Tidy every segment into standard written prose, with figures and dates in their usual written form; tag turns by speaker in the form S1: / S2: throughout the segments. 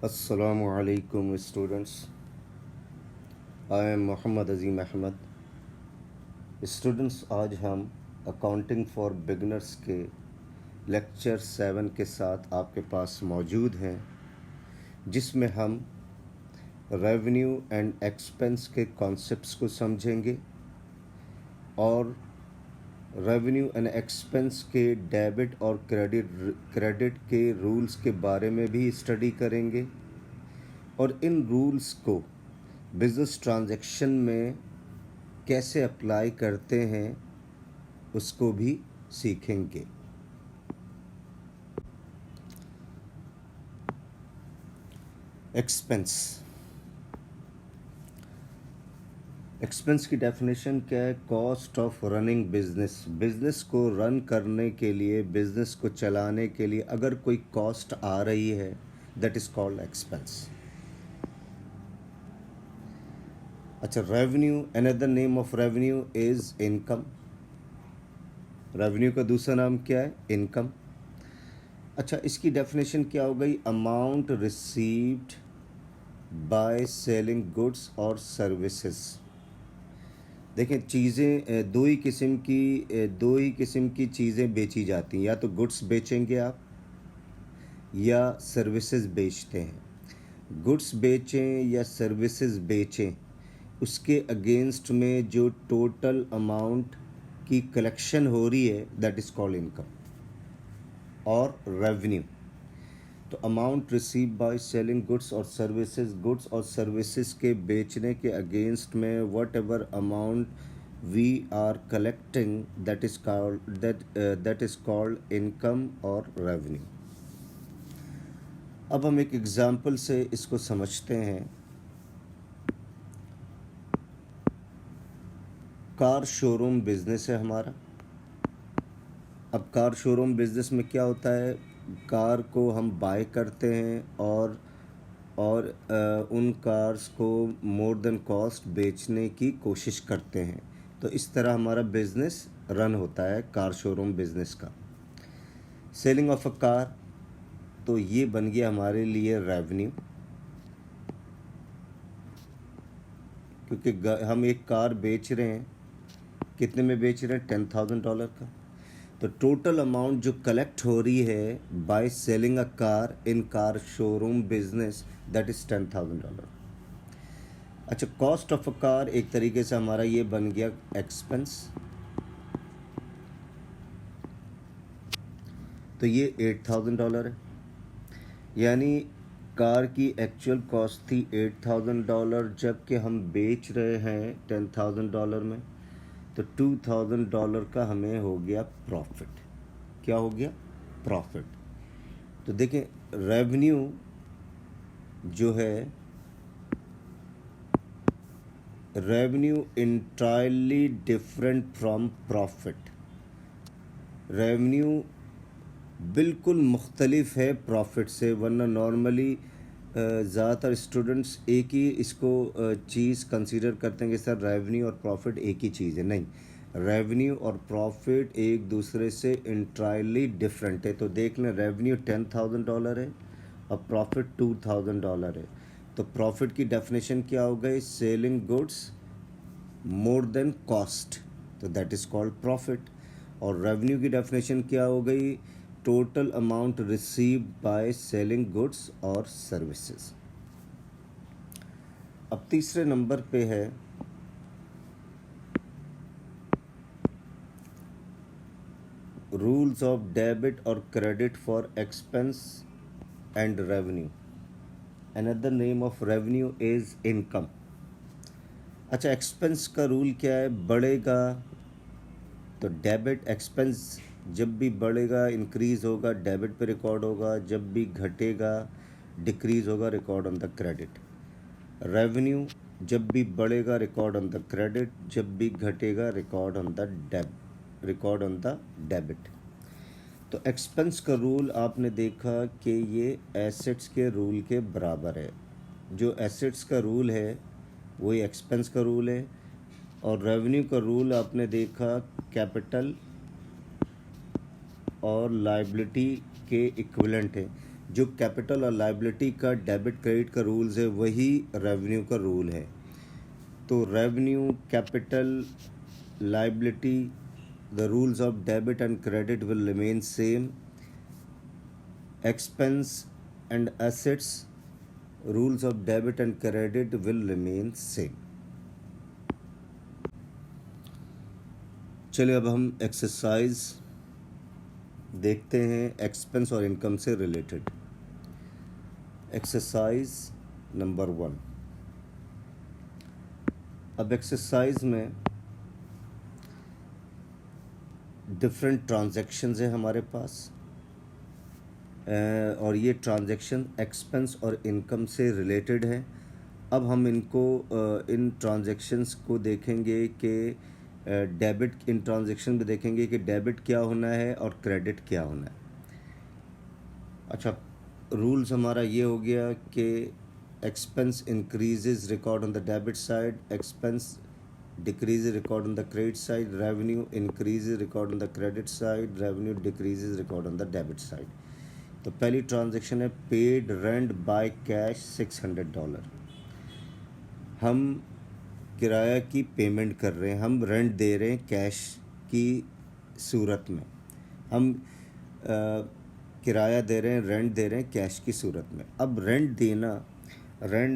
S1: Assalamu alaikum students. I am Mohammad Azim Ahmed. Students, आज हम accounting for beginners के lecture 7 के साथ आपके पास मौजूद हैं, जिसमें हम रेवेन्यू एंड एक्सपेंस के कॉन्सेप्ट्स को समझेंगे और रेवेन्यू एंड एक्सपेंस के डेबिट और क्रेडिट के रूल्स के बारे में भी स्टडी करेंगे और इन रूल्स को बिज़नेस ट्रांजैक्शन में कैसे अप्लाई करते हैं उसको भी सीखेंगे। एक्सपेंस की डेफिनेशन क्या है? Cost of running business. Business को रन करने के लिए, बिजनेस को चलाने के लिए अगर कोई कॉस्ट आ रही है, दैट इज कॉल्ड एक्सपेंस। अच्छा, revenue, another name of revenue is income. Revenue का दूसरा नाम क्या है? इनकम। अच्छा, इसकी डेफिनेशन क्या हो गई? Amount received by selling goods और सर्विसेज। देखें, चीज़ें दो ही किस्म की चीज़ें बेची जाती हैं, या तो गुड्स बेचेंगे आप या सर्विसेज बेचते हैं। गुड्स बेचें या सर्विसेज बेचें, उसके अगेंस्ट में जो टोटल अमाउंट की कलेक्शन हो रही है, दैट इज़ कॉल्ड इनकम और रेवेन्यू। तो amount receive by selling goods और सर्विसेज के बेचने के अगेंस्ट में whatever amount we are collecting, that is called income और रेवेन्यू। अब हम एक एग्जांपल से इसको समझते हैं। कार शोरूम बिजनेस है हमारा। अब कार शोरूम बिजनेस में क्या होता है? कार को हम बाय करते हैं और उन कार्स को मोर देन कॉस्ट बेचने की कोशिश करते हैं। तो इस तरह हमारा बिजनेस रन होता है, कार शोरूम बिजनेस का। सेलिंग ऑफ अ कार, तो ये बन गया हमारे लिए रेवेन्यू, क्योंकि हम एक कार बेच रहे हैं। कितने में बेच रहे हैं? $10,000 का। तो टोटल अमाउंट जो कलेक्ट हो रही है by selling a car in car showroom business, that is $10,000। अच्छा, कॉस्ट ऑफ अ कार एक तरीके से हमारा ये बन गया एक्सपेंस। तो ये $8,000 है, यानी कार की एक्चुअल कॉस्ट थी $8,000, जबकि हम बेच रहे हैं $10,000 में। तो $2,000 का हमें हो गया प्रॉफिट। क्या हो गया? प्रॉफिट। तो देखें, रेवेन्यू जो है, revenue entirely different from profit. Revenue बिल्कुल मुख्तलिफ है प्रॉफिट से, वरना नॉर्मली ज़्यादातर स्टूडेंट्स एक ही इसको चीज़ कंसीडर करते हैं कि सर रेवेन्यू और प्रॉफिट एक ही चीज़ है। नहीं, रेवेन्यू और प्रॉफिट एक दूसरे से इंटायरली डिफरेंट है। तो देख लें, रेवेन्यू $10,000 है और प्रॉफिट $2,000 है। तो प्रॉफिट की डेफिनेशन क्या हो गई? Selling goods more than cost, तो दैट इज़ कॉल्ड प्रॉफिट। और रेवेन्यू की डेफिनेशन क्या हो गई? Total amount received by selling goods और सर्विसेज। अब तीसरे नंबर पे है रूल्स ऑफ डेबिट और credit for expense and revenue. Another name of revenue is income. अच्छा, एक्सपेंस का रूल क्या है? बढ़ेगा तो डेबिट, एक्सपेंस जब भी बढ़ेगा, इंक्रीज़ होगा, डेबिट पे रिकॉर्ड होगा। जब भी घटेगा, डिक्रीज़ होगा, record on the credit. Revenue जब भी बढ़ेगा, रिकॉर्ड ऑन द क्रेडिट। जब भी घटेगा, रिकॉर्ड ऑन द डेबिट। तो एक्सपेंस का रूल आपने देखा कि ये एसेट्स के रूल के बराबर है। जो एसेट्स का रूल है वही एक्सपेंस का रूल है। और रेवेन्यू का रूल आपने देखा कैपिटल और लायबिलिटी के इक्विवेलेंट है। जो कैपिटल और लाइबिलिटी का डेबिट क्रेडिट का रूल्स है वही रेवेन्यू का रूल है। तो revenue, capital, liability, the rules of debit and credit will remain same. Expense and assets, rules of debit and credit will remain same. चलिए अब हम एक्सरसाइज देखते हैं एक्सपेंस और इनकम से रिलेटेड। Exercise number 1। अब एक्सरसाइज में डिफरेंट ट्रांजैक्शंस हैं हमारे पास, और ये ट्रांजैक्शन एक्सपेंस और इनकम से रिलेटेड है। अब हम इनको इन ट्रांजैक्शंस को देखेंगे कि डेबिट, इन ट्रांजैक्शन में देखेंगे कि डेबिट क्या होना है और क्रेडिट क्या होना है। अच्छा, रूल्स हमारा ये हो गया कि expense increases record on the debit side, expense decreases record on the credit side, revenue increases record on the credit side, revenue decreases record on the debit side। तो पहली ट्रांजैक्शन है पेड रेंट बाय कैश $600। हम किराया की payment कर रहे हैं, हम रेंट दे रहे हैं कैश की सूरत में। हम किराया दे रहे हैं, रेंट दे रहे हैं कैश की सूरत में। अब रेंट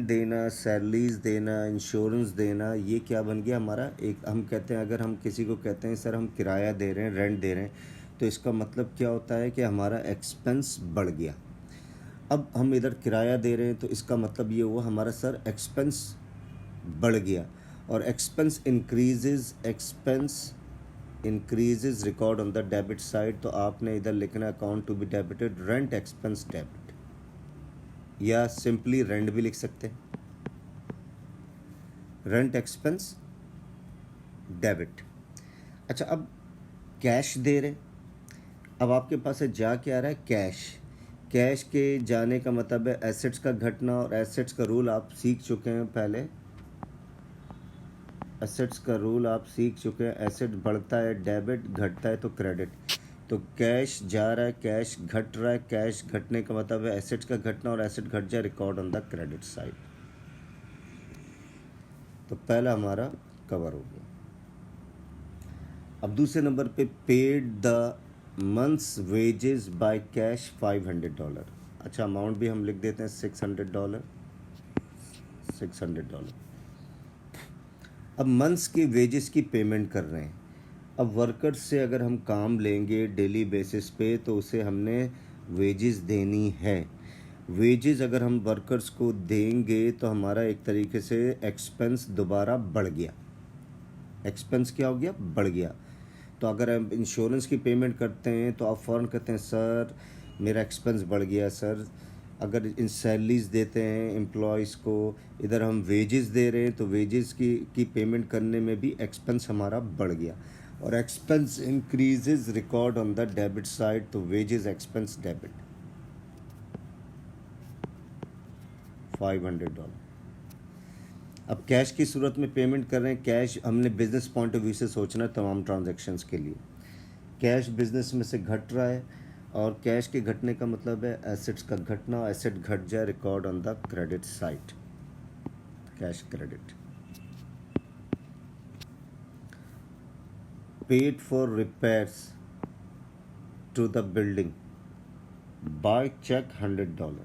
S1: देना, सैलरीज देना, इंश्योरेंस देना, ये क्या बन गया हमारा एक, हम कहते हैं, अगर हम किसी को कहते हैं सर हम किराया दे रहे हैं, रेंट दे रहे हैं, तो इसका मतलब क्या होता है कि हमारा एक्सपेंस बढ़ गया। अब हम इधर किराया दे रहे हैं तो इसका मतलब ये हुआ हमारा सर एक्सपेंस बढ़ गया। और expense increases record on the debit side. तो आपने इधर लिखना account to be debited rent expense debit, या सिंपली रेंट भी लिख सकते हैं, रेंट एक्सपेंस डेबिट। अच्छा, अब कैश दे रहे, अब आपके पास है जा क्या रहा है कैश। कैश के जाने का मतलब है एसेट्स का घटना, और एसेट्स का रूल आप सीख चुके हैं पहले। एसेट्स का रूल आप सीख चुके हैं, एसेट बढ़ता है डेबिट, घटता है तो क्रेडिट। तो कैश जा रहा है, कैश घट रहा है, कैश घटने का मतलब है एसेट्स का घटना, और एसेट घट जाए record on the credit side. तो पहला हमारा कवर हो गया। अब दूसरे नंबर पे paid the months wages by cash $500। अच्छा, अमाउंट भी हम लिख देते हैं $600। अब मंथ्स की वेजेस की पेमेंट कर रहे हैं। अब वर्कर्स से अगर हम काम लेंगे डेली बेसिस पे तो उसे हमने वेजेस देनी है। वेजेस अगर हम वर्कर्स को देंगे तो हमारा एक तरीके से एक्सपेंस दोबारा बढ़ गया। एक्सपेंस क्या हो गया? बढ़ गया। तो अगर हम इंश्योरेंस की पेमेंट करते हैं तो आप फ़ौरन कहते हैं सर मेरा एक्सपेंस बढ़ गया सर। अगर इन सैलरीज देते हैं एम्प्लॉयज़ को, इधर हम वेजेस दे रहे हैं तो वेजेस की पेमेंट करने में भी एक्सपेंस हमारा बढ़ गया। और expense increases record on the debit side, तो वेजेस एक्सपेंस डेबिट $500। अब कैश की सूरत में पेमेंट कर रहे हैं। कैश हमने बिजनेस पॉइंट ऑफ व्यू से सोचना है तमाम ट्रांजैक्शंस के लिए। कैश बिजनेस में से घट रहा है, और कैश के घटने का मतलब है एसेट्स का घटना, एसेट घट जाए record on the credit side, cash credit. Paid for repairs to the building by cheque $100।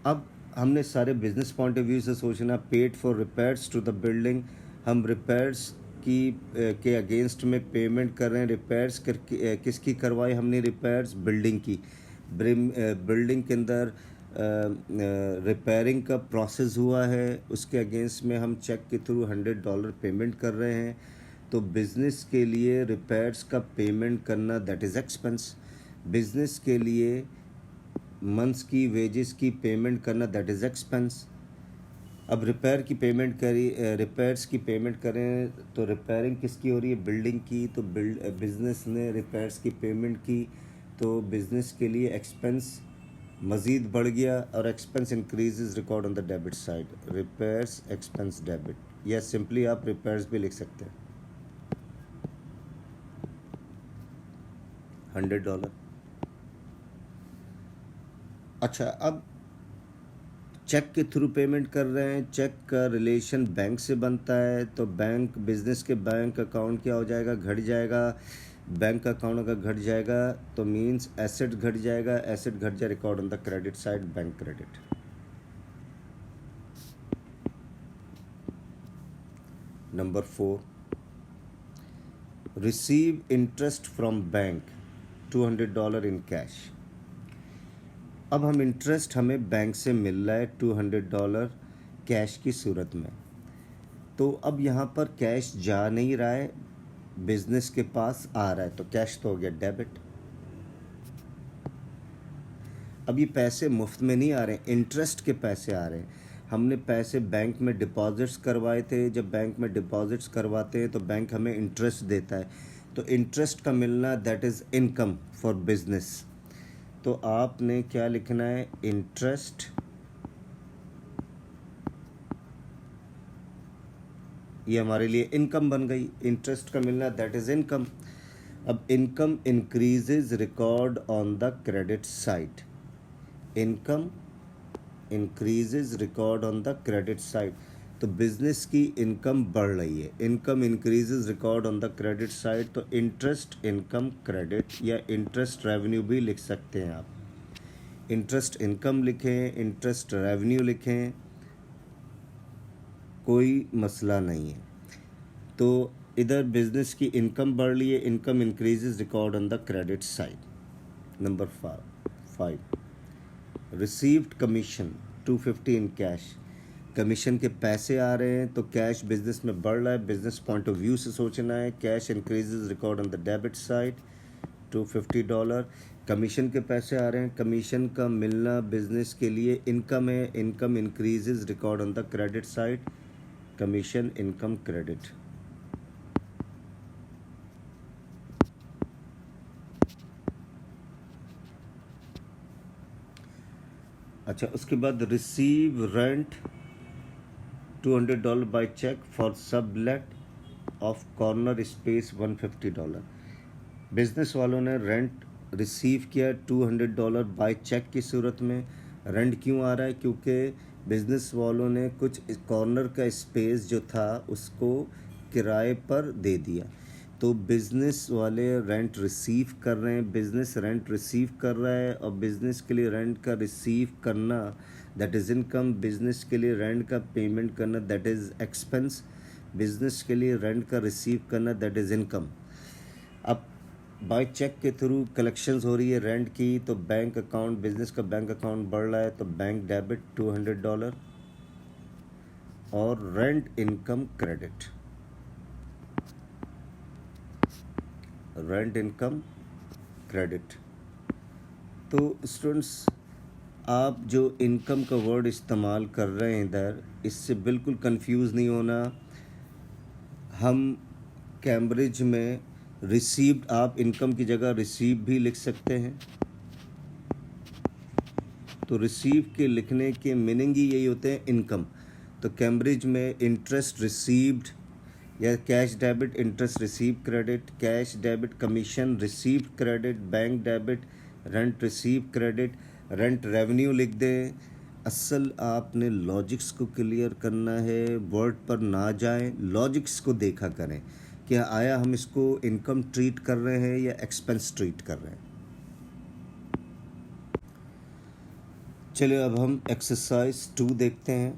S1: अब हमने सारे बिजनेस पॉइंट ऑफ व्यू से सोचना। Paid for repairs to the building, हम रिपेयर्स के अगेंस्ट में पेमेंट कर रहे हैं। रिपेयर्स किसकी करवाई हमने? रिपेयर्स बिल्डिंग की। बिल्डिंग के अंदर रिपेयरिंग का प्रोसेस हुआ है, उसके अगेंस्ट में हम चेक के थ्रू $100 पेमेंट कर रहे हैं। तो बिज़नेस के लिए रिपेयर्स का पेमेंट करना दैट इज़ एक्सपेंस। बिज़नेस के लिए मंथ्स की वेजेस की पेमेंट करना दैट इज़ एक्सपेंस। अब रिपेयर की पेमेंट करी, रिपेयर्स की पेमेंट करें तो रिपेयरिंग किसकी हो रही है? बिल्डिंग की। तो बिज़नेस ने रिपेयर्स की पेमेंट की, तो बिज़नेस के लिए एक्सपेंस मज़ीद बढ़ गया, और expense increases record on the debit side, repairs expense debit, या सिंपली आप रिपेयर्स भी लिख सकते हैं। $100। अच्छा, अब चेक के थ्रू पेमेंट कर रहे हैं, चेक का रिलेशन बैंक से बनता है, तो बैंक बिजनेस के बैंक अकाउंट क्या हो जाएगा, घट जाएगा। बैंक अकाउंट अगर घट जाएगा तो मींस एसेट घट जाएगा, एसेट घट जाए record on the credit side, bank credit. Number 4, receive interest from bank $200 in cash. अब हम इंटरेस्ट हमें बैंक से मिल रहा है $200 कैश की सूरत में। तो अब यहाँ पर कैश जा नहीं रहा है, बिजनेस के पास आ रहा है, तो कैश तो हो गया डेबिट। अब ये पैसे मुफ्त में नहीं आ रहे, इंटरेस्ट के पैसे आ रहे हैं। हमने पैसे बैंक में डिपॉजिट्स करवाए थे, जब बैंक में डिपॉजिट्स करवाते हैं तो बैंक हमें इंटरेस्ट देता है, तो इंटरेस्ट का मिलना that is income for business. तो आपने क्या लिखना है, इंटरेस्ट ये हमारे लिए इनकम बन गई, इंटरेस्ट का मिलना दैट इज़ इनकम। अब income increases record on the credit side, income increases record on the credit side. तो बिजनेस की इनकम बढ़ रही है, income increases record on the credit side, तो इंटरेस्ट इनकम क्रेडिट या इंटरेस्ट रेवेन्यू भी लिख सकते हैं आप। इंटरेस्ट इनकम लिखें, इंटरेस्ट रेवेन्यू लिखें, कोई मसला नहीं है। तो इधर बिजनेस की इनकम बढ़ रही है, income increases record on the credit side. Number 5, received commission 250 in cash. Commission के पैसे आ रहे हैं, तो कैश बिजनेस में बढ़ रहा है, बिजनेस पॉइंट ऑफ व्यू से सोचना है। Cash increases record on the debit side $250, commission के पैसे आ रहे हैं, कमीशन का मिलना बिजनेस के लिए इनकम है, income increases record on the credit side, commission income credit. अच्छा, उसके बाद receive rent $200 by cheque for sublet of corner space $150। Business वालों ने रेंट रिसीव किया $200 बाय चेक की सूरत में। रेंट क्यों आ रहा है, क्योंकि बिजनेस वालों ने कुछ कॉर्नर का स्पेस जो था उसको किराए पर दे दिया, तो बिज़नेस वाले रेंट रिसीव कर रहे हैं, बिज़नेस रेंट रिसीव कर रहा है, और बिज़नेस के लिए रेंट का रिसीव करना दैट इज़ इनकम, बिज़नेस के लिए रेंट का पेमेंट करना दैट इज़ एक्सपेंस, बिज़नेस के लिए रेंट का रिसीव करना दैट इज़ इनकम। अब बाय चेक के थ्रू कलेक्शंस हो रही है रेंट की, तो बैंक अकाउंट, बिज़नेस का बैंक अकाउंट बढ़ रहा है, तो बैंक डेबिट $200 और rent income credit, rent income credit. तो स्टूडेंट्स, आप जो इनकम का वर्ड इस्तेमाल कर रहे हैं इधर, इससे बिल्कुल कंफ्यूज नहीं होना। हम कैम्ब्रिज में रिसीव्ड, आप इनकम की जगह रिसीव भी लिख सकते हैं, तो रिसीव के लिखने के मीनिंग ही यही होते हैं इनकम। तो कैम्ब्रिज में इंटरेस्ट रिसीव्ड या cash debit, interest receive credit, cash debit commission receive credit, bank debit rent receive credit, rent revenue लिख दें। असल आपने लॉजिक्स को क्लियर करना है, वर्ड पर ना जाएं, लॉजिक्स को देखा करें कि आया हम इसको इनकम ट्रीट कर रहे हैं या एक्सपेंस ट्रीट कर रहे हैं। चलिए अब हम एक्सरसाइज 2 देखते हैं।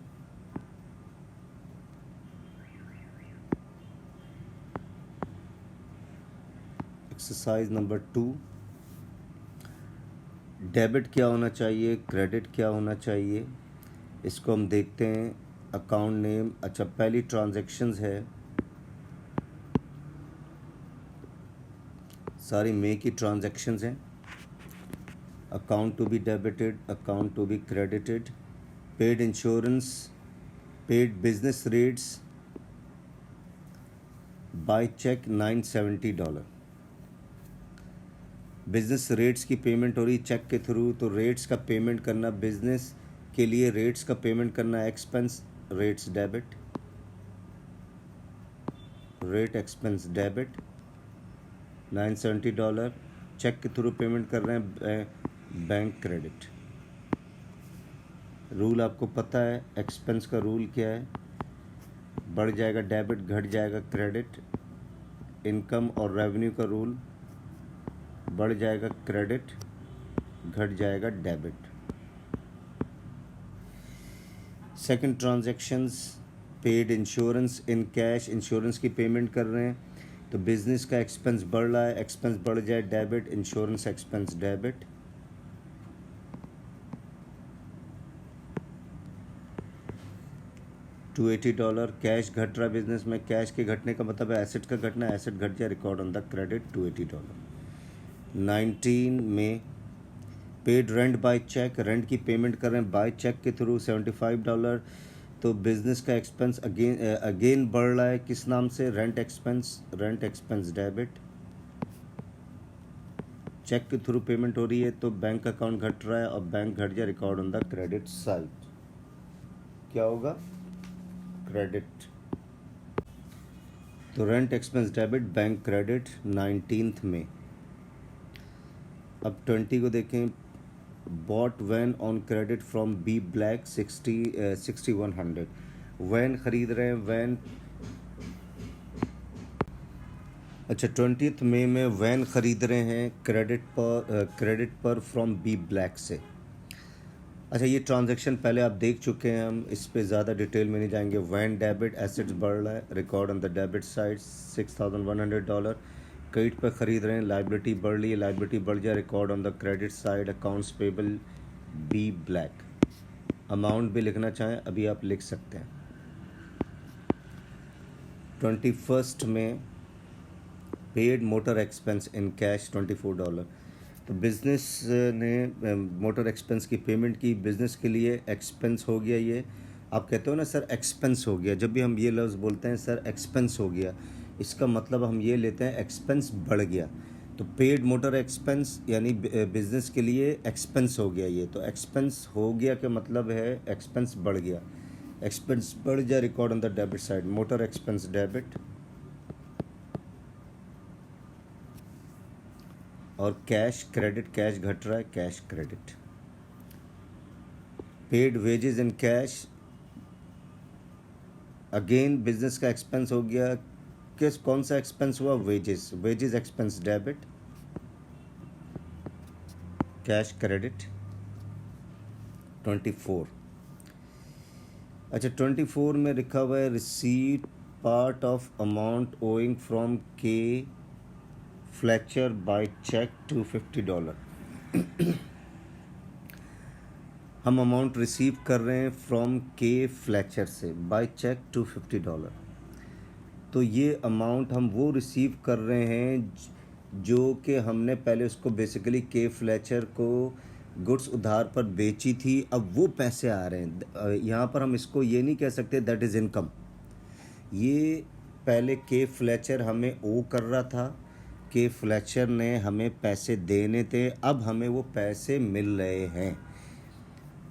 S1: एक्सरसाइज नंबर 2, डेबिट क्या होना चाहिए, क्रेडिट क्या होना चाहिए, इसको हम देखते हैं। अकाउंट नेम, अच्छा पहली ट्रांजैक्शंस है, सारी मे की ट्रांजैक्शंस हैं। Account to be debited, account to be credited, paid insurance, paid business rates, by cheque $970। Business rates की पेमेंट हो रही चेक के थ्रू, तो रेट्स का पेमेंट करना बिजनेस के लिए, रेट्स का पेमेंट करना expense, rates debit, rate expense debit $970, cheque के थ्रू पेमेंट कर रहे हैं बैंक क्रेडिट। रूल आपको पता है, एक्सपेंस का रूल क्या है, बढ़ जाएगा डेबिट, घट जाएगा क्रेडिट। इनकम और रेवेन्यू का रूल, बढ़ जाएगा क्रेडिट, घट जाएगा debit. Second, transactions paid insurance in cash, insurance की पेमेंट कर रहे हैं तो बिजनेस का एक्सपेंस बढ़ रहा है, एक्सपेंस बढ़ जाए debit, insurance expense debit. $280 cash घट रहा है बिजनेस में, कैश के घटने का मतलब है एसेट का घटना, एसेट घट जाए रिकॉर्ड ऑन द क्रेडिट $280। 19 में paid rent by cheque, rent की पेमेंट कर रहे हैं बाय चेक के थ्रू $75, तो बिजनेस का एक्सपेंस अगेन बढ़ रहा है, किस नाम से, रेंट एक्सपेंस डेबिट। चेक के थ्रू पेमेंट हो रही है तो बैंक अकाउंट घट रहा है और बैंक घट जाए record on the credit side, क्या होगा, क्रेडिट। तो rent expense debit, bank credit 19th में। अब 20 को देखें, bought van on credit from B Black 6100। Van खरीद रहे हैं, वैन, अच्छा 20th मई में वैन खरीद रहे हैं क्रेडिट पर फ्रॉम बी ब्लैक से। अच्छा ये ट्रांजैक्शन पहले आप देख चुके हैं, हम इस पे ज़्यादा डिटेल में नहीं जाएंगे। वैन डेबिट, एसेट्स बढ़ रहा है, record on the debit side $6100। Credit पर ख़रीद रहे हैं, लाइबिलिटी बढ़ रही है, लाइबिलिटी बढ़ जाए record on the credit side, accounts payable B Black. Amount भी लिखना चाहें अभी आप लिख सकते हैं। 21st में paid motor expense in cash $24। तो बिज़नेस ने मोटर एक्सपेंस की पेमेंट की, बिज़नेस के लिए एक्सपेंस हो गया ये। आप कहते हो ना सर एक्सपेंस हो गया, जब भी हम ये लफ्ज़ बोलते हैं सर एक्सपेंस हो गया, इसका मतलब हम ये लेते हैं एक्सपेंस बढ़ गया। तो पेड मोटर एक्सपेंस यानी बिज़नेस के लिए एक्सपेंस हो गया ये, तो एक्सपेंस हो गया का मतलब है एक्सपेंस बढ़ गया, एक्सपेंस बढ़ जाए record on the debit side, motor expense debit. और कैश क्रेडिट, कैश घट रहा है, cash credit. Paid wages in cash, again business का एक्सपेंस हो गया, कौन सा एक्सपेंस हुआ, wages, wages expense debit, cash credit 24। अच्छा 24 में लिखा हुआ है receipt part of amount owing from के फ्लेचर बाय चेक $250। हम अमाउंट रिसीव कर रहे हैं फ्रॉम के फ्लेचर से बाय चेक $250। तो ये अमाउंट हम वो रिसीव कर रहे हैं जो कि हमने पहले उसको बेसिकली के फ्लेचर को गुड्स उधार पर बेची थी, अब वो पैसे आ रहे हैं। यहाँ पर हम इसको ये नहीं कह सकते दैट इज़ इनकम। ये पहले के फ्लेचर हमें ओ कर रहा था, के फ्लेचर ने हमें पैसे देने थे, अब हमें वो पैसे मिल रहे हैं।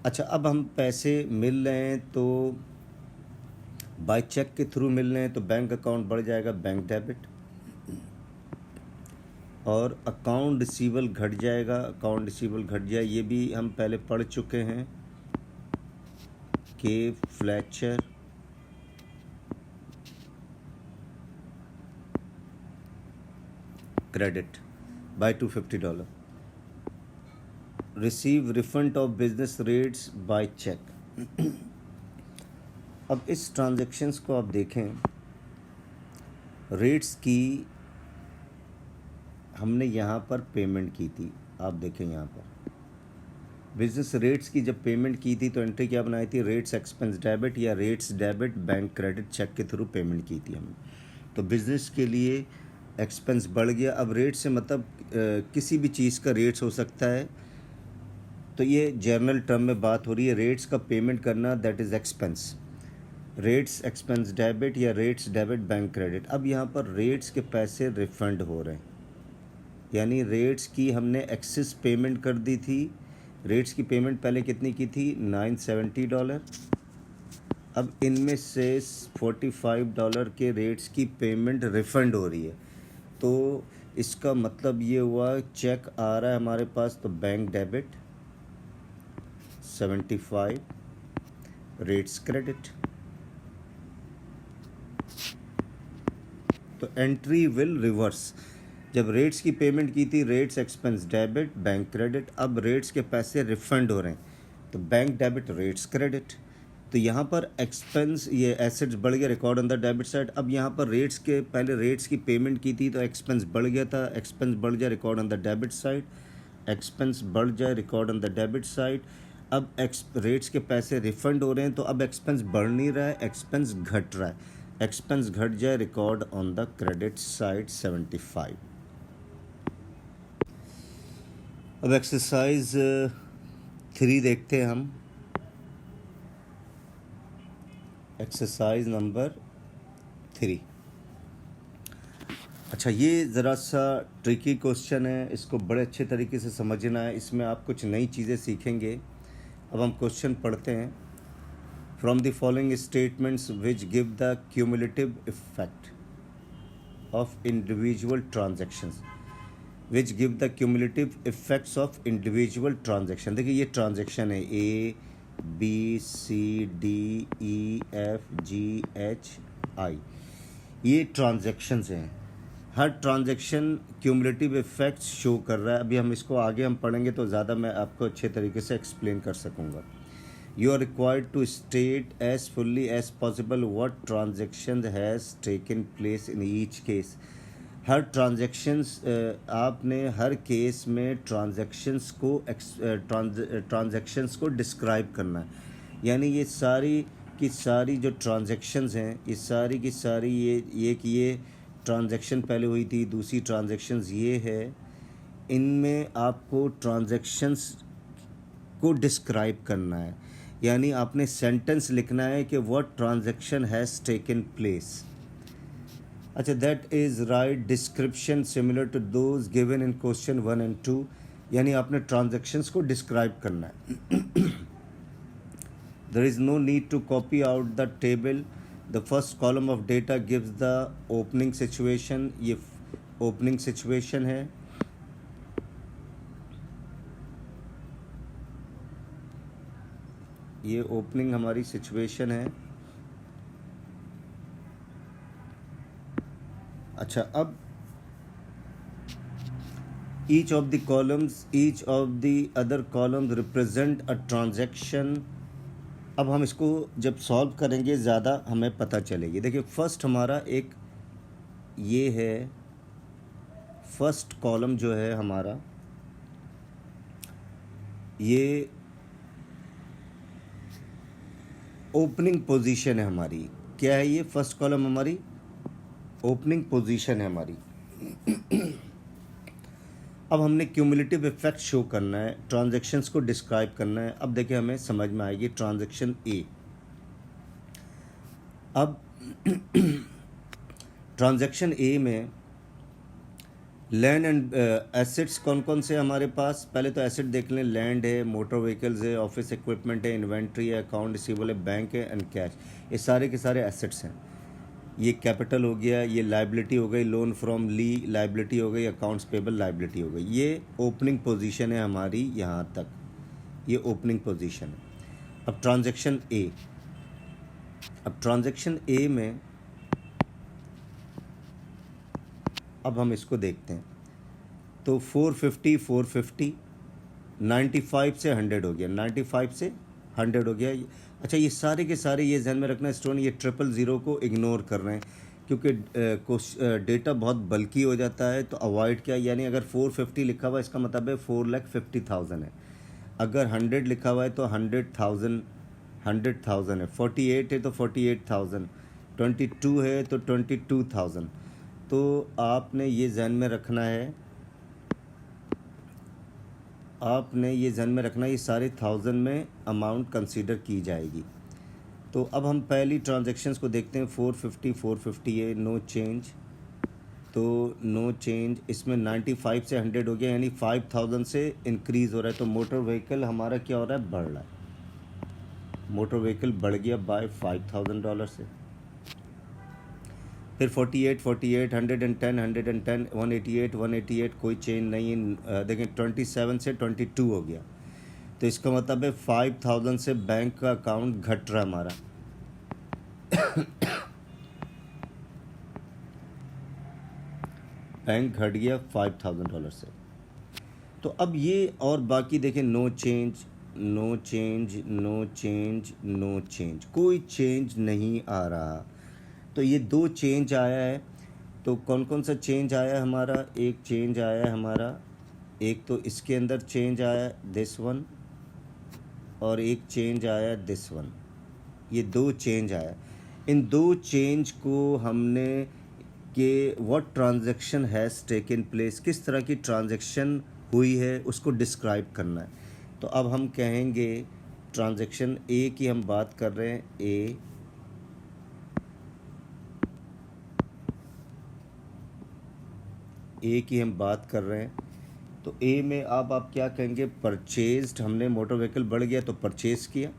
S1: अच्छा अब हम पैसे मिल रहे हैं तो बाय चेक के थ्रू मिल रहे हैं तो बैंक अकाउंट बढ़ जाएगा, बैंक डेबिट। और अकाउंट रिसीवल घट जाएगा, अकाउंट रिसीवल घट जाए, ये भी हम पहले पढ़ चुके हैं, K Fletcher credit by $250। Receive refund of business rates by cheque. अब इस ट्रांजैक्शंस को आप देखें, रेट्स की हमने यहाँ पर पेमेंट की थी, आप देखें यहाँ पर बिजनेस रेट्स की जब पेमेंट की थी तो एंट्री क्या बनाई थी, रेट्स एक्सपेंस डेबिट या rates debit bank credit, cheque के थ्रू पेमेंट की थी हमने। तो बिज़नेस के लिए एक्सपेंस बढ़ गया। अब रेट से मतलब किसी भी चीज़ का रेट्स हो सकता है, तो ये जर्नल टर्म में बात हो रही है, रेट्स का पेमेंट करना that is expense, rates expense debit या रेट्स डेबिट बैंक क्रेडिट। अब यहाँ पर रेट्स के पैसे रिफंड हो रहे हैं, यानी रेट्स की हमने एक्सेस पेमेंट कर दी थी। रेट्स की पेमेंट पहले कितनी की थी, $970। अब इनमें से $45 के रेट्स की पेमेंट रिफ़ंड हो रही है, तो इसका मतलब ये हुआ चेक आ रहा है हमारे पास, तो बैंक डेबिट 75 रेट्स क्रेडिट। तो एंट्री विल रिवर्स। जब रेट्स की पेमेंट की थी rates expense debit, bank credit. अब रेट्स के पैसे रिफंड हो रहे हैं तो बैंक डेबिट, रेट्स क्रेडिट। तो यहाँ पर एक्सपेंस, ये एसेट्स बढ़ गया, record on the debit side. अब यहाँ पर रेट्स के पहले रेट्स की पेमेंट की थी तो एक्सपेंस बढ़ गया था, एक्सपेंस बढ़ जाए record on the debit side, expense बढ़ जाए record on the debit side. अब रेट्स के पैसे रिफंड हो रहे हैं तो अब एक्सपेंस बढ़ नहीं रहा है, एक्सपेंस घट रहा है। एक्सपेंस घट जाए record on the credit side 75। अब एक्सरसाइज 3 देखते हैं हम। Exercise number 3। अच्छा, ये ज़रा सा ट्रिकी क्वेश्चन है, इसको बड़े अच्छे तरीके से समझना है, इसमें आप कुछ नई चीज़ें सीखेंगे। अब हम क्वेश्चन पढ़ते हैं। From the following statements which give the cumulative effect of individual transactions, which give the cumulative effects of individual transaction. देखिए ये ट्रांजेक्शन है A B C D E F G H I, ये transactions हैं। हर transaction cumulative effects show कर रहा है। अभी हम इसको आगे हम पढ़ेंगे तो ज़्यादा मैं आपको अच्छे तरीके से एक्सप्लेन कर सकूँगा। You are required to state as fully as possible what transaction has taken place in each case. हर ट्रांजेक्शन्स, आपने हर केस में ट्रांजेक्शन्स को डिस्क्राइब करना है। यानी ये सारी की सारी जो ट्रांजेक्शन्स हैं, ये सारी की सारी ये ट्रांजेक्शन पहले हुई थी, दूसरी ट्रांजेक्शन्स ये है, इनमें आपको ट्रांजेक्शन्स को डिस्क्राइब करना है। यानी आपने सेंटेंस लिखना है कि what transaction has taken place. अच्छा, that is right description similar to those given in question 1 and 2। यानी आपने ट्रांजेक्शन्स को डिस्क्राइब करना है। There is no need to copy out the table. The first column of data gives the opening situation. ये opening situation है। ये opening हमारी situation है। अच्छा, अब each of the columns, each of the other columns represent a transaction। अब हम इसको जब सॉल्व करेंगे ज़्यादा हमें पता चलेगी। देखिए फर्स्ट हमारा एक ये है, फर्स्ट कॉलम जो है हमारा, ये ओपनिंग पोजीशन है हमारी। क्या है ये? फर्स्ट कॉलम हमारी ओपनिंग पोजीशन है हमारी। अब हमने क्यूमुलेटिव इफेक्ट शो करना है, ट्रांजैक्शंस को डिस्क्राइब करना है। अब देखिए हमें समझ में आएगी ट्रांजैक्शन ए। अब ट्रांजैक्शन ए में लैंड एंड एसेट्स कौन कौन से हमारे पास? पहले तो एसेट देख लें। लैंड है, मोटर व्हीकल्स है, ऑफिस इक्विपमेंट है, इन्वेंट्री है, अकाउंट रिसीवेबल है, बैंक है एंड कैश। ये सारे के सारे एसेट्स हैं। ये कैपिटल हो गया, ये लाइबिलिटी हो गई, लोन फ्रॉम ली लाइबिलिटी हो गई, अकाउंट्स पेबल लाइबिलिटी हो गई। ये ओपनिंग पोजीशन है हमारी, यहाँ तक ये ओपनिंग पोजीशन है। अब ट्रांजैक्शन ए, अब ट्रांजैक्शन ए में अब हम इसको देखते हैं। तो 450 95 से 100 हो गया, 95 से 100 हो गया। अच्छा, ये सारे के सारे ये ध्यान में रखना स्टूडेंट, ये 000 को इग्नोर कर रहे हैं क्योंकि डेटा बहुत बल्कि हो जाता है। तो अवॉइड क्या, यानी अगर 450 लिखा हुआ है इसका मतलब है 4,50,000 है। अगर 100 लिखा हुआ है तो 100,000 है। 48 है तो 48,000, 22 है तो 22,000। तो आपने ये ध्यान में रखना है, आपने ये ध्यान में रखना, ये सारे 1000 में अमाउंट कंसीडर की जाएगी। तो अब हम पहली ट्रांजैक्शंस को देखते हैं। 450 है, नो चेंज, तो नो चेंज। इसमें 95 से 100 हो गया, यानी 5000 से इंक्रीज़ हो रहा है। तो मोटर व्हीकल हमारा क्या हो रहा है? बढ़ रहा है। मोटर व्हीकल बढ़ गया बाय $5,000 से। फिर 48 110 188 कोई चेंज नहीं है। देखें 27 से 22 हो गया। तो इसका मतलब है 5000 से बैंक का अकाउंट घट रहा है हमारा। बैंक घट गया $5000 से। तो अब ये और बाकी देखें, no change, no change, no change, no change, कोई चेंज नहीं आ रहा। तो ये दो चेंज आया है। तो कौन कौन सा चेंज आया है हमारा? एक चेंज आया है हमारा, एक तो इसके अंदर चेंज आया दिस वन, और एक चेंज आया दिस वन। ये दो चेंज आया। इन दो चेंज को हमने कि what transaction has taken place, किस तरह की ट्रांजैक्शन हुई है उसको डिस्क्राइब करना है। तो अब हम कहेंगे ट्रांजैक्शन ए की हम बात कर रहे हैं, ए की हम बात कर रहे हैं। तो ए में अब आप क्या कहेंगे? परचेज्ड, हमने मोटर व्हीकल बढ़ गया तो परचेज किया,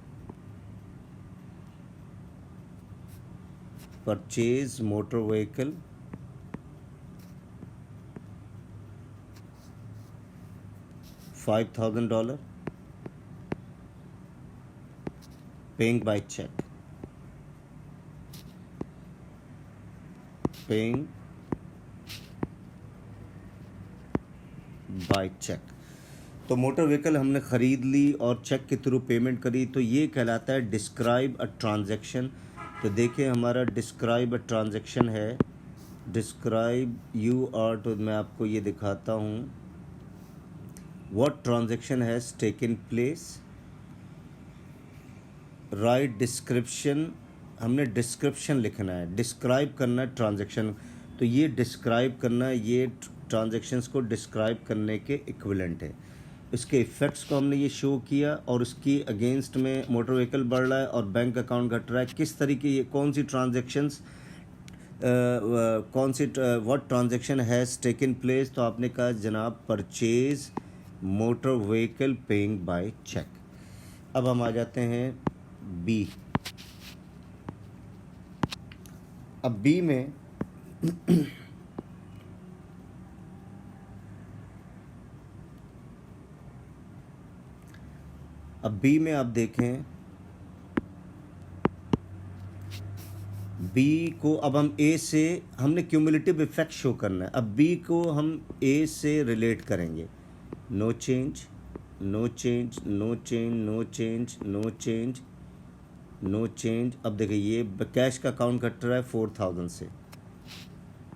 S1: purchase motor vehicle, $5000, paying by cheque, paying by cheque. तो मोटर व्हीकल हमने ख़रीद ली और चेक के थ्रू पेमेंट करी, तो ये कहलाता है डिस्क्राइब अ ट्रांजैक्शन। तो देखिए हमारा डिस्क्राइब अ ट्रांजैक्शन है, डिस्क्राइब यू आर, तो मैं आपको ये दिखाता हूँ, what transaction has taken place, right description, हमने डिस्क्रिप्शन लिखना है, डिस्क्राइब करना है ट्रांजैक्शन। तो ये डिस्क्राइब करना, ये ट्रांजैक्शंस को डिस्क्राइब करने के इक्विवेलेंट है। इसके इफ़ेक्ट्स को हमने ये शो किया, और उसकी अगेंस्ट में मोटर व्हीकल बढ़ रहा है और बैंक अकाउंट घट रहा है। किस तरीके, ये कौन सी ट्रांजैक्शंस, कौन सी, what transaction has taken place, तो आपने कहा जनाब purchase motor vehicle paying by cheque. अब हम आ जाते हैं बी। अब बी में अब बी में आप देखें, बी को अब हम ए से, हमने क्यूमुलेटिव इफेक्ट शो करना है। अब बी को हम ए से रिलेट करेंगे, no change, no change, no change, no change, no change, no change. अब देखिए ये कैश का अकाउंट घट रहा है 4000 से,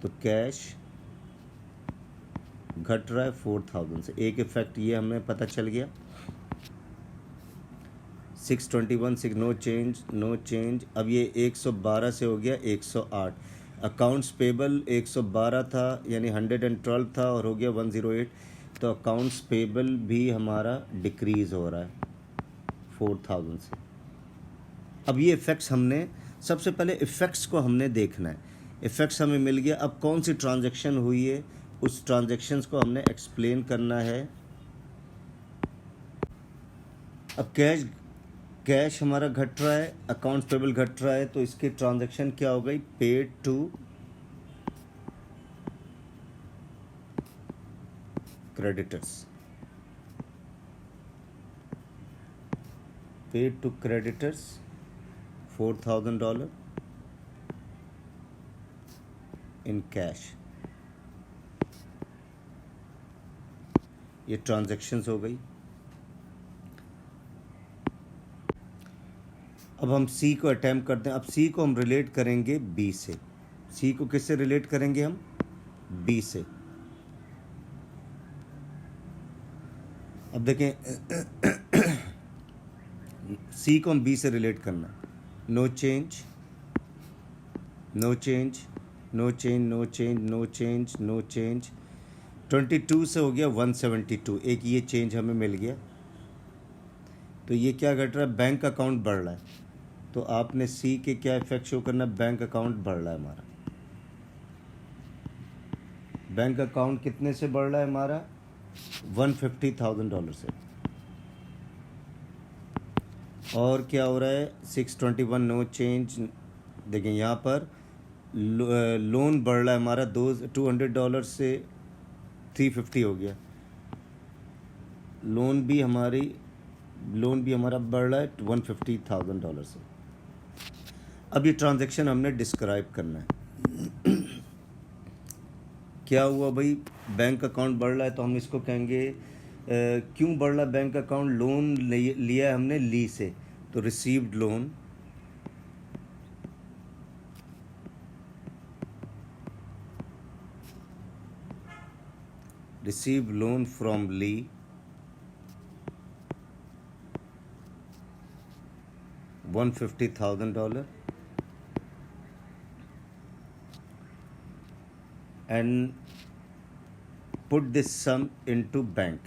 S1: तो कैश घट रहा है 4000 से, एक इफेक्ट ये हमें पता चल गया। 621, 6, नो चेंज, नो चेंज। अब ये 112 से हो गया 108। अकाउंट्स पेबल 112 था, यानी 112 था, और हो गया 108। तो अकाउंट्स पेबल भी हमारा डिक्रीज़ हो रहा है 4000 से। अब ये इफ़ेक्ट्स हमने, सबसे पहले इफ़ेक्ट्स को हमने देखना है। इफ़ेक्ट्स हमें मिल गया, अब कौन सी ट्रांजैक्शन हुई है उस ट्रांजैक्शंस को हमने एक्सप्लेन करना है। अब कैश हमारा घट रहा है, अकाउंट्स पेबल घट रहा है, तो इसकी ट्रांजैक्शन क्या हो गई? Paid to creditors, paid to creditors $4000 in cash. ये ट्रांजैक्शंस हो गई। अब हम सी को अटैम्प्ट करते हैं। अब सी को हम रिलेट करेंगे बी से। सी को किससे रिलेट करेंगे हम? बी से। अब देखें सी को हम बी से रिलेट करना, no change, no change, no change, no change, no change, no change. 22 से हो गया 172, एक ये चेंज हमें मिल गया। तो ये क्या घट रहा है? बैंक अकाउंट बढ़ रहा है। तो आपने सी के क्या इफेक्ट शो करना? बैंक अकाउंट बढ़ रहा है हमारा। बैंक अकाउंट कितने से बढ़ रहा है हमारा? $150,000 से। और क्या हो रहा है? 621, नो चेंज। देखें यहाँ पर लोन बढ़ रहा है हमारा, $200 से 350 हो गया। लोन भी हमारी लोन भी हमारा बढ़ रहा है $150,000 से। अब ये ट्रांजैक्शन हमने डिस्क्राइब करना है। क्या हुआ भाई, बैंक अकाउंट बढ़ रहा है तो हम इसको कहेंगे क्यों बढ़ रहा है बैंक अकाउंट, लोन लिया है हमने ली से, तो received loan, receive loan from Lee, $150,000, and put this sum into bank.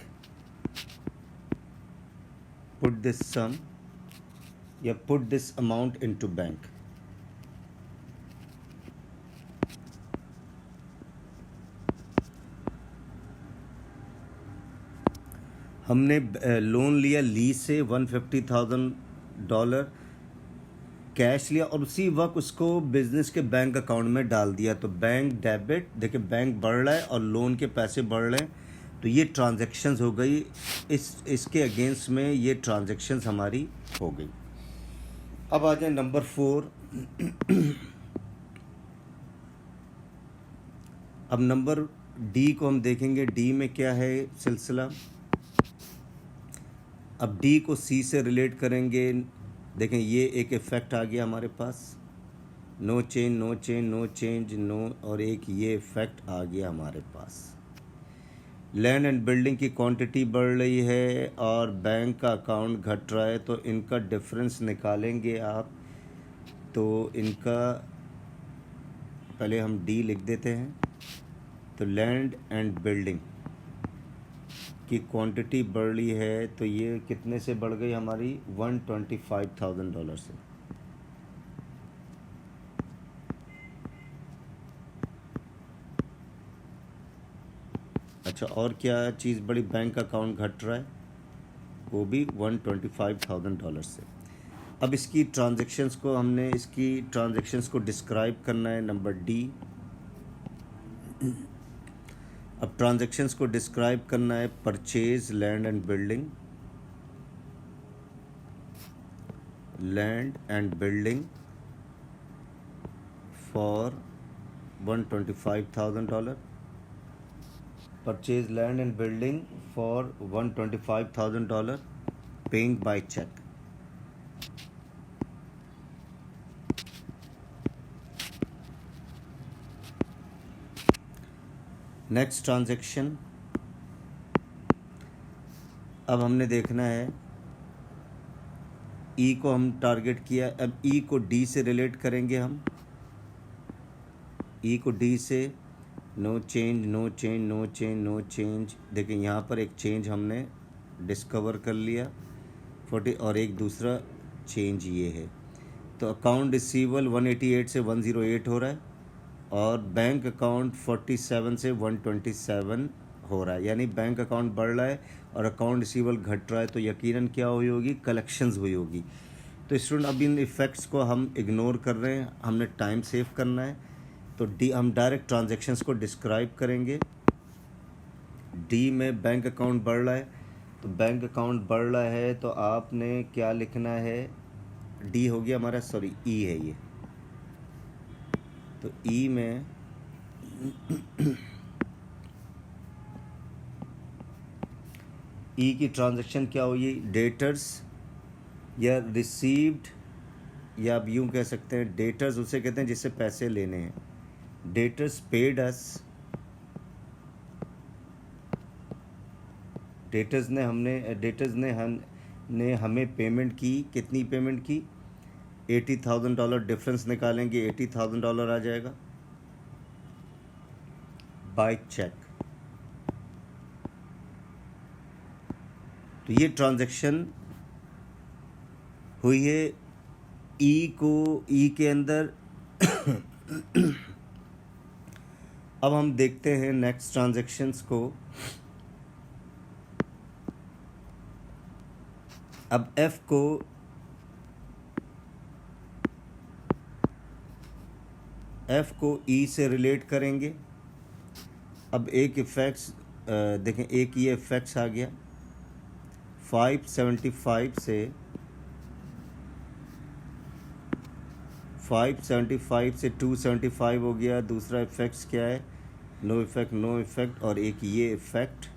S1: Put this sum, put this amount into bank. हमने लोन लिया ली से $150,000 कैश लिया और उसी वक्त उसको बिजनेस के बैंक अकाउंट में डाल दिया, तो बैंक डेबिट, देखिए बैंक बढ़ रहा है और लोन के पैसे बढ़ रहे हैं, तो ये ट्रांजैक्शंस हो गई, इसके अगेंस्ट में ये ट्रांजैक्शंस हमारी हो गई। अब आ जाए नंबर 4। अब नंबर डी को हम देखेंगे, डी में क्या है सिलसिला। अब डी को सी से रिलेट करेंगे, देखें ये एक इफ़ेक्ट आ गया हमारे पास, no change no change no change no, और एक ये इफ़ेक्ट आ गया हमारे पास। लैंड एंड बिल्डिंग की क्वांटिटी बढ़ रही है और बैंक का अकाउंट घट रहा है, तो इनका डिफरेंस निकालेंगे आप, तो इनका पहले हम डी लिख देते हैं, तो लैंड एंड बिल्डिंग की क्वांटिटी बढ़ रही है, तो ये कितने से बढ़ गई हमारी, $125,000 से। अच्छा, और क्या चीज़ बड़ी, बैंक अकाउंट घट रहा है, वो भी $125,000 से। अब इसकी ट्रांजैक्शंस को हमने, इसकी ट्रांजैक्शंस को डिस्क्राइब करना है, नंबर डी। अब ट्रांजैक्शंस को डिस्क्राइब करना है, purchase land and building, land and building for $125,000, purchase land and building for $125,000, paying by cheque. Next transaction, अब हमने देखना है, ई को हम टारगेट किया, अब ई को डी से रिलेट करेंगे हम, ई को डी से, no change no change no change no change, देखिए यहाँ पर एक चेंज हमने डिस्कवर कर लिया 40, और एक दूसरा चेंज ये है, तो अकाउंट रिसीवेबल 188 से 108 हो रहा है और बैंक अकाउंट 47 से 127 हो रहा है, यानी बैंक अकाउंट बढ़ रहा है और अकाउंट रिसीवेबल घट रहा है, तो यकीनन क्या हुई होगी, कलेक्शंस हुई होगी। तो स्टूडेंट अब इन इफ़ेक्ट्स को हम इग्नोर कर रहे हैं, हमने टाइम सेव करना है, तो डी हम डायरेक्ट ट्रांजैक्शंस को डिस्क्राइब करेंगे। डी में बैंक अकाउंट बढ़ रहा है, तो बैंक अकाउंट बढ़ रहा है तो आपने क्या लिखना है, डी हो गया हमारा, सॉरी ई है ये, तो ई में ई की ट्रांजैक्शन क्या हुई, डेटर्स या रिसीव्ड, या आप यूँ कह सकते हैं डेटर्स उसे कहते हैं जिससे पैसे लेने हैं, डेटर्स पेड अस, डेटर्स ने हमें पेमेंट की, कितनी पेमेंट की, $80,000, डिफरेंस निकालेंगे $80,000 आ जाएगा, बाय चेक। तो ये ट्रांजैक्शन हुई है ई के अंदर। अब हम देखते हैं नेक्स्ट ट्रांजैक्शंस को। अब एफ को ई से रिलेट करेंगे। अब एक इफेक्ट्स देखें, एक ये इफेक्ट्स आ गया 575 से 275 हो गया। दूसरा इफेक्ट्स क्या है? नो इफेक्ट, नो इफेक्ट, और एक ये इफेक्ट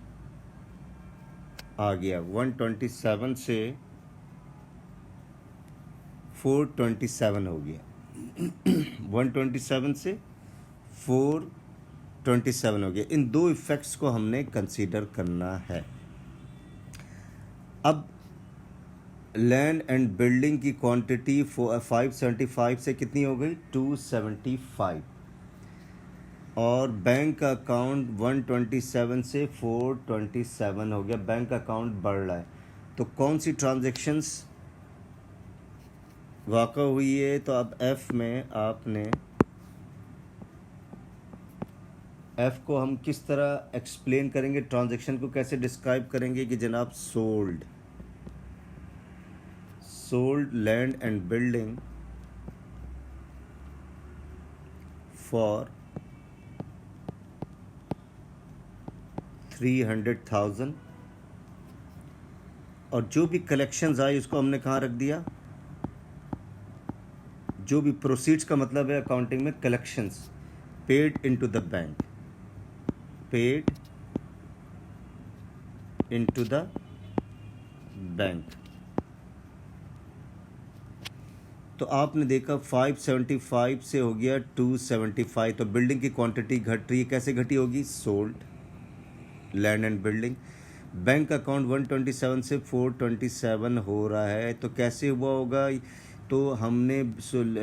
S1: आ गया। 127 से 427 हो गया। 127 से 427 हो गया। इन दो इफेक्ट्स को हमने कंसीडर करना है। अब लैंड एंड बिल्डिंग की क्वांटिटी 575 से कितनी हो गई? 275, और बैंक अकाउंट 127 से 427 हो गया। बैंक अकाउंट बढ़ रहा है, तो कौन सी ट्रांजैक्शंस वाक़ा हुई है? तो अब एफ में आपने एफ को हम किस तरह एक्सप्लेन करेंगे? ट्रांजैक्शन को कैसे डिस्क्राइब करेंगे कि जनाब sold land and building for 300,000, और जो भी कलेक्शंस आई उसको हमने कहाँ रख दिया? जो भी प्रोसीड्स का मतलब है अकाउंटिंग में collections, paid into the bank, paid into the bank. तो आपने देखा 575 से हो गया 275, तो बिल्डिंग की क्वांटिटी घट रही है। कैसे घटी होगी? Sold land and building. Bank account 127 से 427 हो रहा है, तो कैसे हुआ होगा? तो हमने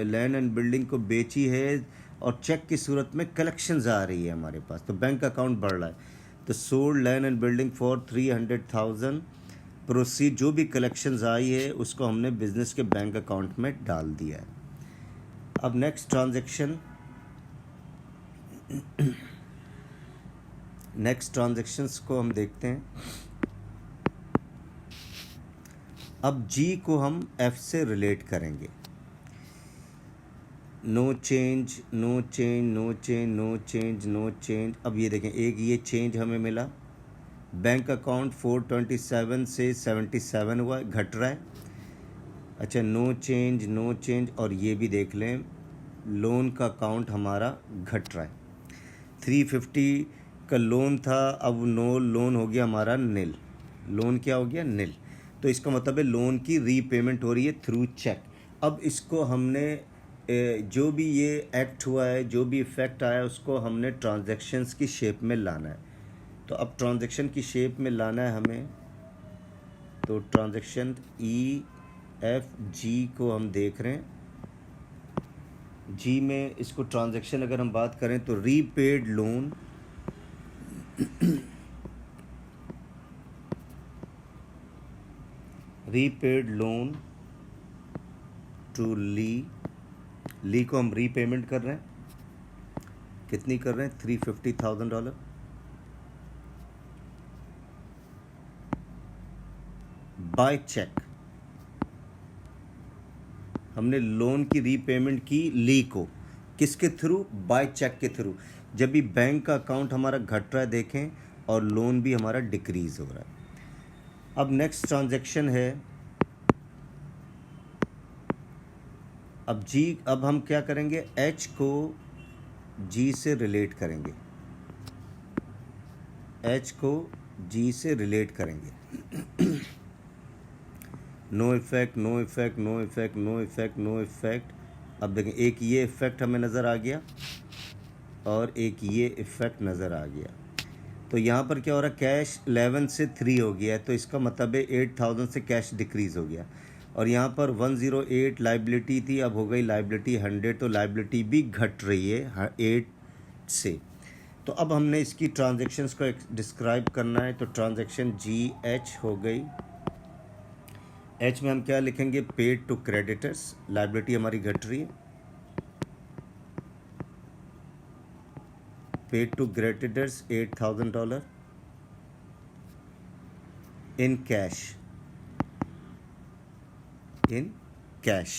S1: लैंड एंड बिल्डिंग को बेची है और चेक की सूरत में कलेक्शंस आ रही है हमारे पास, तो बैंक अकाउंट बढ़ रहा है। तो sold land and building for 300,000, proceed जो भी कलेक्शंस आई है उसको हमने बिजनेस के बैंक अकाउंट में डाल दिया है। अब नेक्स्ट ट्रांजैक्शंस को हम देखते हैं। अब जी को हम एफ से रिलेट करेंगे। No change, no change, no change, no change, no change. अब ये देखें, एक ये चेंज हमें मिला। बैंक अकाउंट 427 से 77 हुआ, घट रहा है। अच्छा, नो चेंज, नो चेंज, और ये भी देख लें, लोन का अकाउंट हमारा घट रहा है। 350 का लोन था, अब नो लोन हो गया हमारा निल। लोन क्या हो गया? निल। तो इसका मतलब है लोन की रीपेमेंट हो रही है थ्रू चेक। अब इसको हमने जो भी ये एक्ट हुआ है, जो भी इफ़ेक्ट आया, उसको हमने ट्रांजैक्शंस की शेप में लाना है। तो अब ट्रांजैक्शन की शेप में लाना है हमें, तो ट्रांजैक्शन ई एफ जी को हम देख रहे हैं। जी में इसको ट्रांजैक्शन अगर हम बात करें तो repaid loan, repaid loan to ली को हम रीपेमेंट कर रहे हैं। कितनी कर रहे हैं? $350,000 बाय चेक। हमने लोन की रीपेमेंट की ली को, किसके थ्रू? बाय चेक के थ्रू। जब भी बैंक का अकाउंट हमारा घट रहा है देखें, और लोन भी हमारा डिक्रीज हो रहा है। अब नेक्स्ट ट्रांजैक्शन है, अब हम क्या करेंगे? एच को जी से रिलेट करेंगे, एच को जी से रिलेट करेंगे। No effect, no effect, no effect, no effect, no effect. अब देखें, एक ये इफेक्ट हमें नज़र आ गया और एक ये इफेक्ट नज़र आ गया। तो यहाँ पर क्या हो रहा है? कैश 11 से 3 हो गया है, तो इसका मतलब है 8,000 से कैश डिक्रीज़ हो गया। और यहाँ पर 108 लाइबिलिटी थी, अब हो गई लाइबिलिटी 100, तो लाइबिलिटी भी घट रही है 8 से। तो अब हमने इसकी ट्रांजैक्शंस को डिस्क्राइब करना है, तो ट्रांजैक्शन जी एच हो गई। एच में हम क्या लिखेंगे? पेड टू क्रेडिटर्स, लाइबिलिटी हमारी घट रही है। Paid to creditors $8,000 in cash, in cash.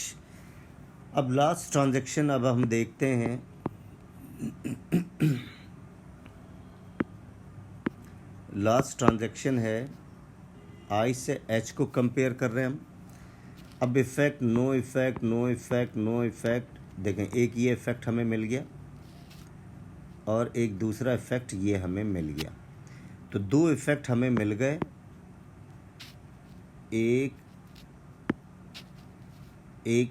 S1: अब लास्ट ट्रांजैक्शन अब हम देखते हैं। लास्ट ट्रांजैक्शन है आई से एच को कंपेयर कर रहे हैं हम। अब effect, no effect, no effect, no effect, देखें एक ये इफ़ेक्ट हमें मिल गया और एक दूसरा इफ़ेक्ट ये हमें मिल गया। तो दो इफ़ेक्ट हमें मिल गए, एक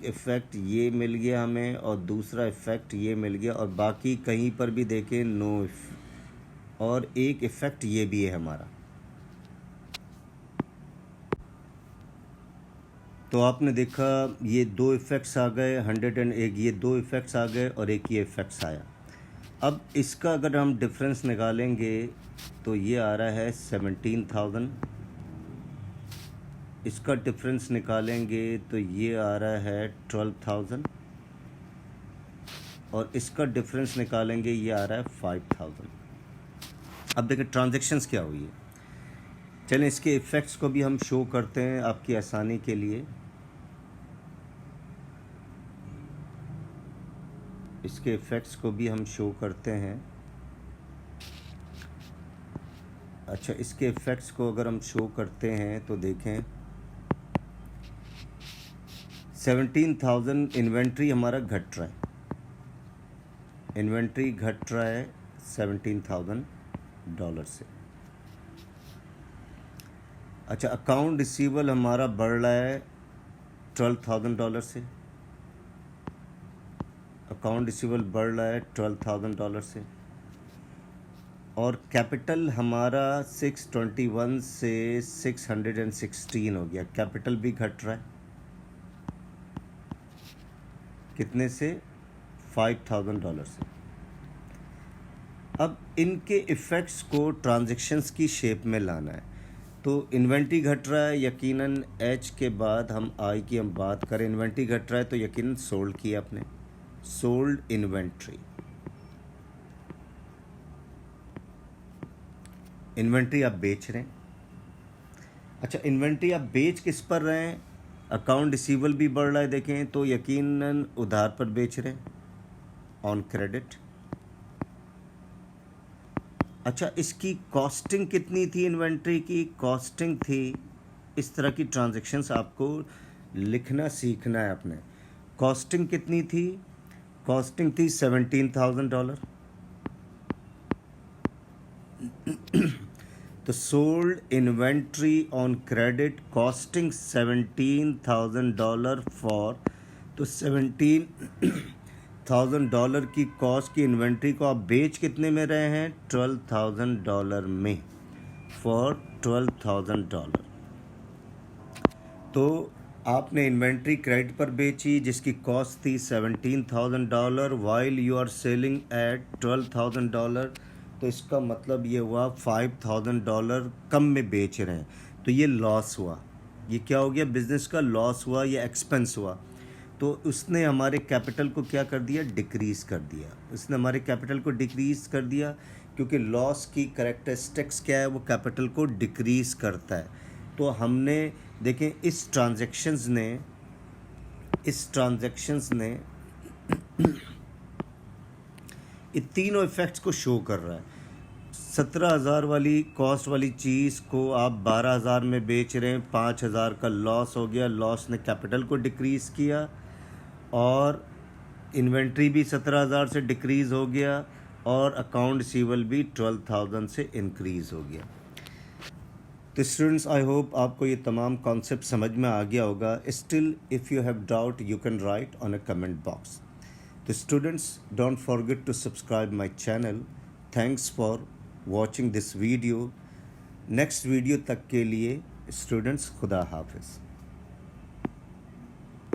S1: इफ़ेक्ट ये मिल गया हमें और दूसरा इफ़ेक्ट ये मिल गया, और बाकी कहीं पर भी देखें नो और एक इफ़ेक्ट ये भी है हमारा। तो आपने देखा ये दो इफ़ेक्ट्स आ गए, 101, ये दो इफ़ेक्ट्स आ गए और एक ये इफ़ेक्ट्स आया। अब इसका अगर हम डिफरेंस निकालेंगे तो ये आ रहा है 17,000, इसका डिफरेंस निकालेंगे तो ये आ रहा है 12,000, और इसका डिफरेंस निकालेंगे ये आ रहा है 5,000। अब देखें ट्रांजैक्शंस क्या हुई है। चलें इसके इफ़ेक्ट्स को भी हम शो करते हैं आपकी आसानी के लिए। इसके इफ़ेक्ट्स को भी हम शो करते हैं। अच्छा, इसके इफ़ेक्ट्स को अगर हम शो करते हैं तो देखें 17,000 इन्वेंट्री हमारा घट रहा है, इन्वेंट्री घट रहा है $17,000 से। अच्छा, अकाउंट रिसीवेबल हमारा बढ़ रहा है $12,000 से, अकाउंट रिसीवेबल बढ़ रहा है $12,000 से, और कैपिटल हमारा 621 से 616 हो गया, कैपिटल भी घट रहा है, कितने से? $5,000 से। अब इनके इफ़ेक्ट्स को ट्रांजैक्शंस की शेप में लाना है। तो इन्वेंट्री घट रहा है, यकीनन एच के बाद हम आई की हम बात करें, इन्वेंट्री घट रहा है तो यकीनन सोल्ड किया आपने, सोल्ड इन्वेंट्री, इन्वेंट्री आप बेच रहे हैं। अच्छा, इन्वेंट्री आप बेच किस पर रहे हैं? अकाउंट रिसीवेबल भी बढ़ रहा है देखें, तो यकीनन उधार पर बेच रहे हैं, ऑन क्रेडिट। अच्छा, इसकी कॉस्टिंग कितनी थी? इन्वेंट्री की कॉस्टिंग थी, इस तरह की ट्रांजैक्शंस आपको लिखना सीखना है आपने। कॉस्टिंग कितनी थी? कॉस्टिंग थी $17,000। तो sold inventory on credit costing $17,000 for, तो $17,000 की कॉस्ट की इन्वेंट्री को आप बेच कितने में रहे हैं? $12,000 में, फॉर $12,000। तो आपने इन्वेंट्री क्रेडिट पर बेची जिसकी कॉस्ट थी $17,000, while you are selling at $12,000, तो इसका मतलब ये हुआ $5,000 कम में बेच रहे हैं, तो ये लॉस हुआ। ये क्या हो गया? बिज़नेस का लॉस हुआ, या एक्सपेंस हुआ। तो उसने हमारे कैपिटल को क्या कर दिया? डिक्रीज़ कर दिया। उसने हमारे कैपिटल को डिक्रीज़ कर दिया, क्योंकि लॉस की कैरेक्टरिस्टिक्स क्या है? वो कैपिटल को डिक्रीज़ करता है। तो हमने देखें इस ट्रांजैक्शंस ने ये तीनों इफ़ेक्ट्स को शो कर रहा है। 17,000 वाली कॉस्ट वाली चीज़ को आप 12,000 में बेच रहे हैं, 5,000 का लॉस हो गया, लॉस ने कैपिटल को डिक्रीज़ किया, और इन्वेंट्री भी 17,000 से डिक्रीज़ हो गया, और अकाउंट रिसीवेबल भी 12,000 से इंक्रीज़ हो गया। तो स्टूडेंट्स, आई होप आपको ये तमाम कॉन्सेप्ट समझ में आ गया होगा। Still if you have doubt you can write on a comment box. तो students, don't forget to subscribe my channel. Thanks for watching this video. Next video तक के लिए स्टूडेंट्स, खुदा हाफिज़।